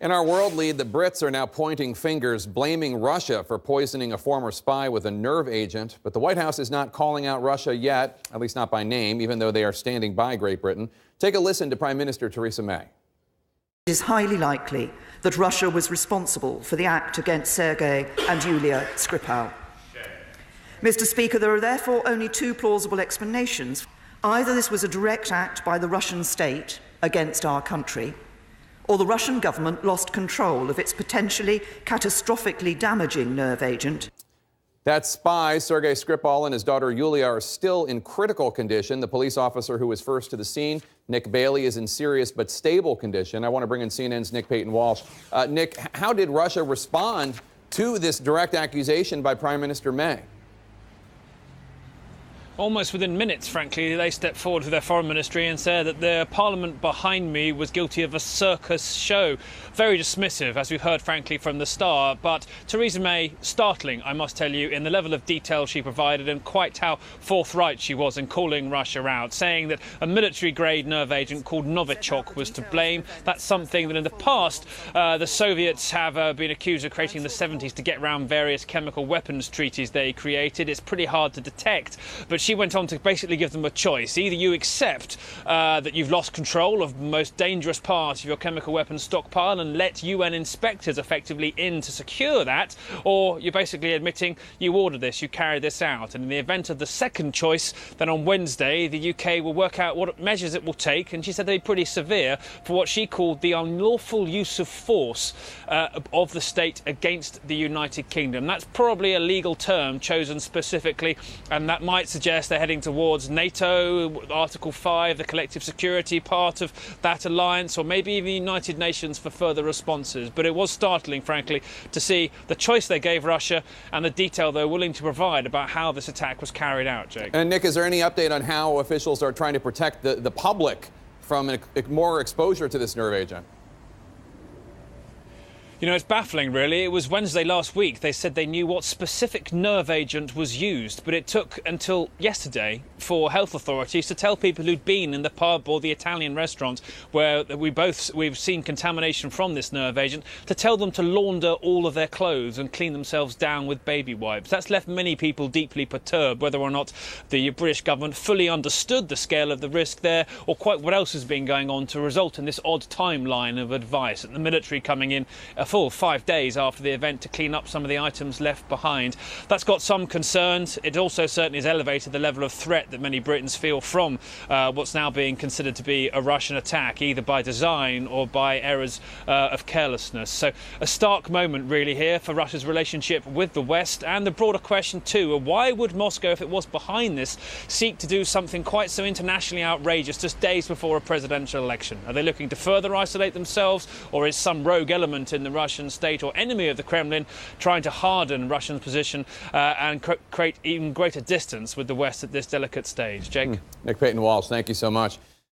In our world lead, the Brits are now pointing fingers, blaming Russia for poisoning a former spy with a nerve agent. But the White House is not calling out Russia yet, at least not by name, even though they are standing by Great Britain. Take a listen to Prime Minister Theresa May. It is highly likely that Russia was responsible for the act against Sergei and Yulia Skripal. Mr. Speaker, there are therefore only two plausible explanations. Either this was a direct act by the Russian state against our country, or the Russian government lost control of its potentially catastrophically damaging nerve agent. That spy, Sergei Skripal, and his daughter Yulia are still in critical condition. The police officer who was first to the scene, Nick Bailey, is in serious but stable condition. I want to bring in CNN's Nick Payton-Walsh. Nick, how did Russia respond to this direct accusation by Prime Minister May? Almost within minutes, frankly, they stepped forward to their foreign ministry and said that the parliament behind me was guilty of a circus show. Very dismissive, as we've heard, frankly, from the start. But Theresa May, startling, I must tell you, in the level of detail she provided and quite how forthright she was in calling Russia out, saying that a military-grade nerve agent called Novichok was to blame. That's something that in the past the Soviets have been accused of creating in the 70s to get around various chemical weapons treaties they created. It's pretty hard to detect, but she went on to basically give them a choice. Either you accept that you've lost control of the most dangerous part of your chemical weapons stockpile and let UN inspectors effectively in to secure that, or you're basically admitting you ordered this, you carried this out. And in the event of the second choice, then on Wednesday the UK will work out what measures it will take, and she said they'd be pretty severe, for what she called the unlawful use of force of the state against the United Kingdom. That's probably a legal term chosen specifically, and that might suggest they're heading towards NATO, Article 5, the collective security part of that alliance, or maybe even the United Nations for further responses. But it was startling, frankly, to see the choice they gave Russia and the detail they were willing to provide about how this attack was carried out, Jake. And Nick, is there any update on how officials are trying to protect the public from more exposure to this nerve agent? You know, it's baffling, really. It was Wednesday last week they said they knew what specific nerve agent was used, but it took until yesterday for health authorities to tell people who'd been in the pub or the Italian restaurant where we've seen contamination from this nerve agent, to tell them to launder all of their clothes and clean themselves down with baby wipes. That's left many people deeply perturbed, whether or not the British government fully understood the scale of the risk there, or quite what else has been going on to result in this odd timeline of advice, and the military coming in a full 5 days after the event to clean up some of the items left behind. That's got some concerns. It also certainly has elevated the level of threat that many Britons feel from what's now being considered to be a Russian attack, either by design or by errors of carelessness. So a stark moment really here for Russia's relationship with the West, and the broader question too, why would Moscow, if it was behind this, seek to do something quite so internationally outrageous just days before a presidential election? Are they looking to further isolate themselves, or is some rogue element in the Russian state or enemy of the Kremlin trying to harden Russia's position and create even greater distance with the West at this delicate stage? Jake? Nick Payton-Walsh, thank you so much.